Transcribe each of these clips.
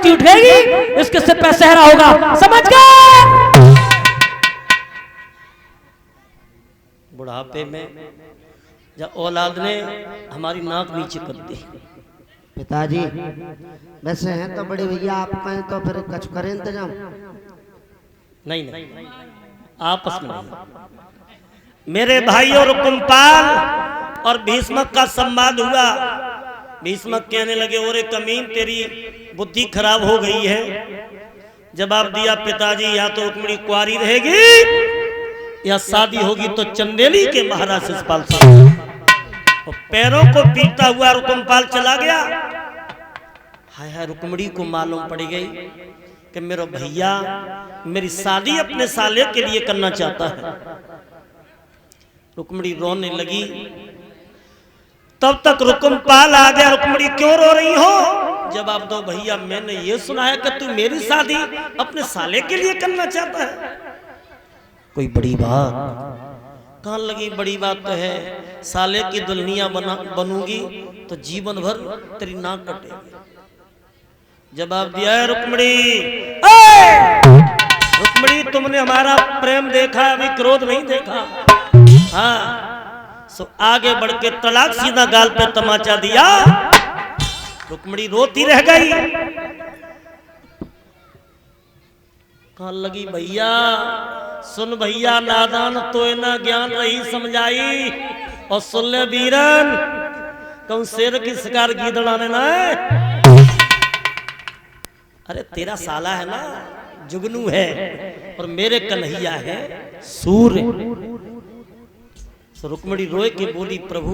इसकी उठेगी, इसके सिर पे सहरा होगा, समझ गए? बुढ़ापे में जब औलाद ने हमारी नाक नीचे कर दी। पिताजी वैसे हैं तो बड़े भैया, आप कहें तो फिर कुछ करें इंतजाम। नहीं नहीं, आपस में नहीं। मेरे भाइयों रुकुमपाल और भीष्मक का संवाद हुआ। भीष्मक कहने लगे, ओरे कमीन तेरी बुद्धि खराब हो गई है। जवाब दिया, पिताजी या तो रुक्मिणी कुंवारी रहेगी या शादी होगी तो चंदेली के महाराज शिशुपाल से। और पैरों को पीटता हुआ रुकुमपाल चला गया। हाय हाय, रुक्मिणी को मालूम पड़ गई कि मेरा भैया मेरी शादी अपने साले के लिए करना चाहता है। रुक्मिणी रोने लगी। तब तक रुकुमपाल आ गया। रुक्मिणी क्यों रो रही हो? जवाब दो भैया, मैंने ये सुना है कि तू मेरी शादी अपने साले के लिए करना चाहता है। कोई बड़ी बात? कहाँ लगी बड़ी बात तो है, साले की दुल्हनिया बनूंगी तो जीवन भर तेरी नाक कटेगी। जवाब दिया है रुक्मिणी, रुक्मिणी तुमने हमारा प्रेम देखा, अभी क्रोध नहीं देखा। हाँ, सो आगे बढ़ के तलाक सीधा गाल पे तमाचा दिया। रुक्मिणी रोती रह गई। कहाँ लगी भैया, सुन भैया, नादान तो ना ज्ञान रही समझाई। और सुन ले वीरन, कौन शेर की शिकार गीदड़ ने ना। अरे तेरा साला है ना जुगनू है, और मेरे कन्हैया है सूर्य। तो रुक्मिणी रोए के बोली, प्रभु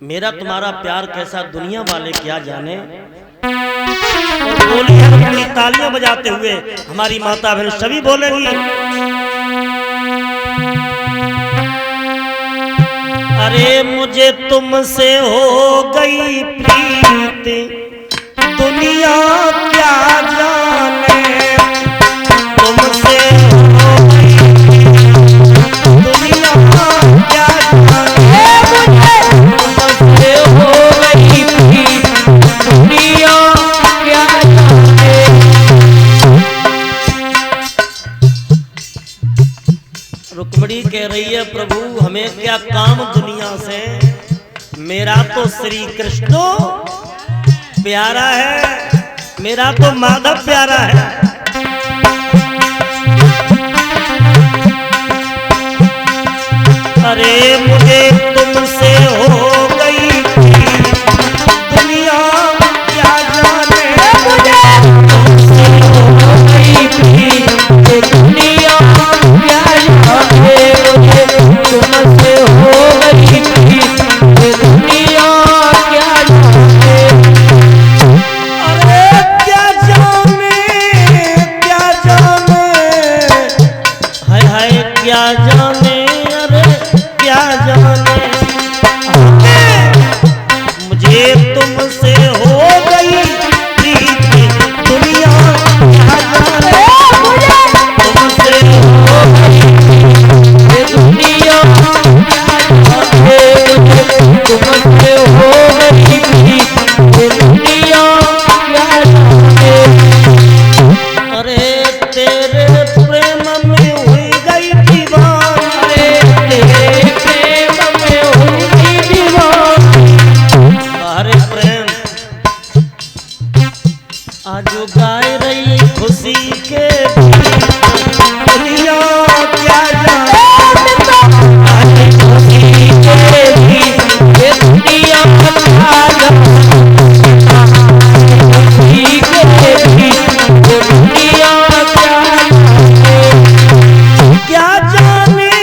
मेरा तुम्हारा प्यार कैसा दुनिया वाले क्या जाने। और बोली है रुक्मिणी तालियां बजाते हुए, हमारी माता बहन सभी बोलेंगी, अरे मुझे तुमसे हो गई प्रीत दुनिया क्या जाने। तुमसे हो गई दुनिया क्या जाने। मुझे तुमसे हो गई प्रीत दुनिया क्या जाने। रुक्मिणी कह रही है, प्रभु हमें क्या काम दुनिया से, मेरा तो श्री कृष्ण प्यारा है, मेरा तो माधव प्यारा है। अरे मुझे तुमसे हो गई दुनिया क्या जाने। मुझे तुमसे हो गई दुनिया क्या जाने। मुझे तुमसे हो गई दुनिया क्या जाने। अरे क्या जाने, क्या जाने, हाय हाय क्या जाने, अरे क्या जाने। मुझे तुमसे हो गई प्रीत दुनिया क्या जाने। तुमसे हो गई दुनिया क्या जाने। तुमसे हो गई प्रीत दुनिया क्या जाने। अरे तेरे प्रेम में हुई गई दीवान। अरे तेरे प्रेम में हुई गई दीवान। अरे प्रेम आज गाय रही खुशी के दुनिया क्या जाने। खुशी के दुनिया क्या जाने। क्या जाने,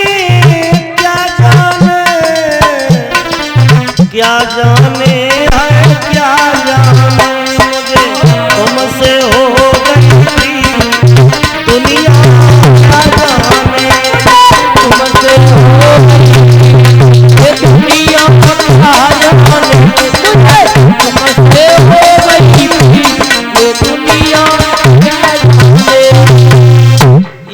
क्या जाने, क्या जाने है क्या जाने। मुझे तुमसे हो गई दुनिया क्या जाने। तुमसे हो गई दुनिया क्या जाने। मुझे तुमसे हो गई दुनिया क्या जाने।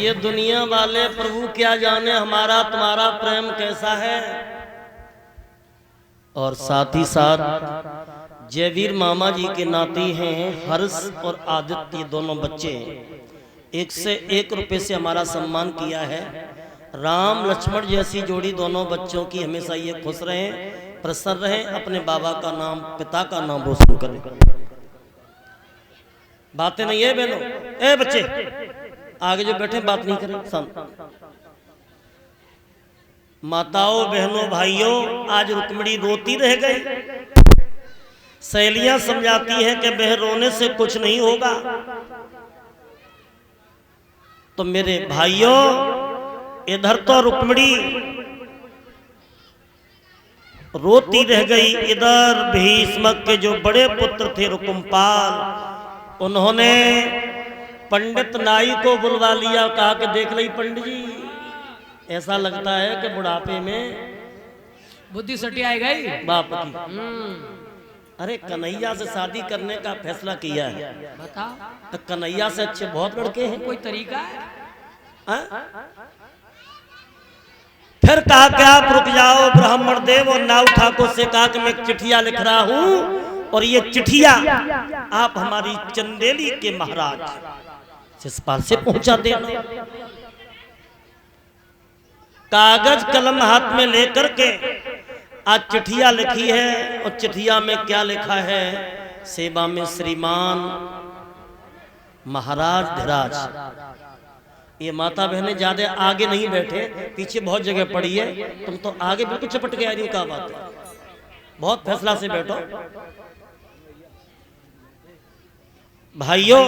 ये दुनिया वाले प्रभु क्या जाने हमारा तुम्हारा प्रेम कैसा है। और साथ ही साथ जयवीर मामा जी के नाती हैं हर्ष और आदित्य, दोनों बच्चे 1 से 1 रुपए से हमारा सम्मान किया है। राम लक्ष्मण जैसी जोड़ी दोनों बच्चों की हमेशा ये खुश रहें, प्रसन्न रहें, अपने बाबा का नाम, पिता का नाम रोशन करें। बातें नहीं है बहनों, ए बच्चे आगे जो बैठे बात नहीं करें, शांत। माताओं, बहनों, भाइयों, आज रुक्मिणी रोती रह गई। सहेलियां समझाती हैं कि बह रोने से कुछ नहीं होगा। तो मेरे भाइयों, इधर तो रुक्मिणी रोती रह गई, इधर भीष्मक के जो बड़े पुत्र थे रुकुमपाल, उन्होंने पंडित नाई को बुलवा लिया। कहा कि देख ली पंडित जी, ऐसा लगता है कि बुढ़ापे में बुद्धि सटी आई गई बाप की। अरे कन्हैया से शादी करने का फैसला किया है। बताओ, कन्हैया से अच्छे बहुत लड़के हैं। कोई तरीका है? फिर कहा कि आप रुक जाओ ब्राह्मण देव, और नाउ ठाकुर से कहा कि मैं एक चिट्ठिया लिख रहा हूं, और ये चिट्ठिया आप हमारी चंदेली के महाराज शिषपाल से पहुंचा देना। कागज कलम हाथ में लेकर के आज चिट्ठिया लिखी है, और चिट्ठिया में क्या लिखा है? सेवा में श्रीमान महाराज धीराज। ये माता बहने ज्यादा आगे नहीं बैठे, पीछे बहुत जगह पड़ी है, तुम तो आगे बिल्कुल चपट के आ रही हो। क्या बात है, बहुत फैसला से बैठो। भाइयों,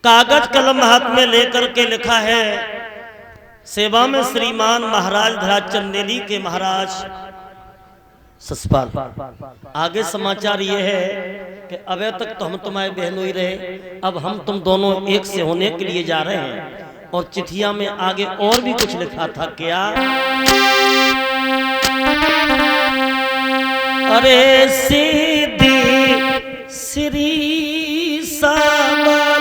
कागज कलम हाथ में लेकर के लिखा है, सेवा में श्रीमान महाराज धराज चंदेली के महाराज शिषपाल। आगे समाचार ये है कि अबे तक तो हम तुम्हारे बहनों ही रहे, अब हम तुम दोनों एक से होने के लिए जा रहे हैं। और चिट्ठिया में आगे और भी कुछ लिखा था। क्या? अरे सीधी श्री सबलाई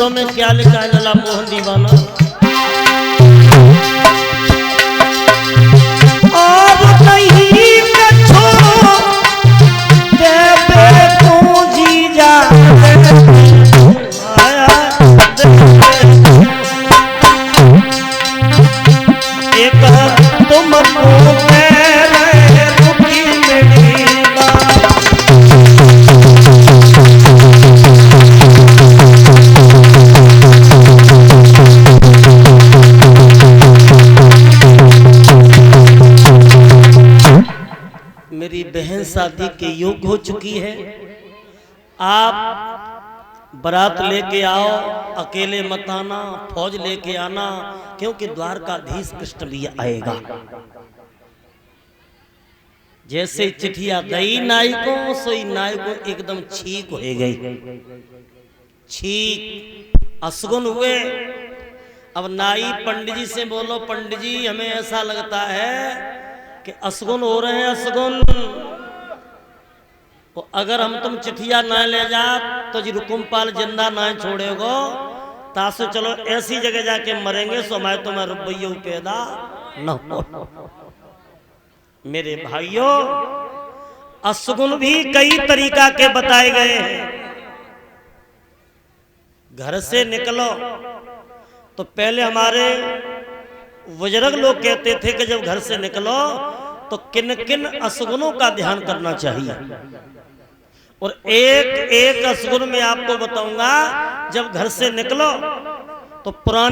शब्दों में क्या लिखा है लला मोहन दीवाना। और नहीं कछो देवे तू जीजा एक तुमको मेरे रुकी मेरी बात। मेरी बहन शादी के योग्य हो चुकी है। आप बारात लेके आओ, अकेले मत आना, फौज लेके आना, क्योंकि द्वारकाधीश कृष्ण भी आएगा। जैसे चिट्ठिया गई नाई को, सोई नाई को एकदम छीक हो गई, छीक असगुन हुए। अब नाई पंडित जी से बोलो, पंडित जी हमें ऐसा लगता है कि असगुन हो रहे हैं, असगुन। तो अगर हम तुम चिट्ठिया ना ले जा तो जी रुकुमपाल जिंदा ना छोड़ेगो, तासो चलो ऐसी जगह जाके मरेंगे सो मैं तुम्हें रुपये पैदा न हो। मेरे भाइयों, असगुन भी कई तरीका के बताए गए हैं। घर से निकलो तो पहले हमारे बुजुर्ग लोग कहते थे कि जब घर से निकलो तो किन किन असगुनों का ध्यान करना चाहिए। और एक एक असगुन में आपको बताऊंगा। जब घर से निकलो तो पुरानी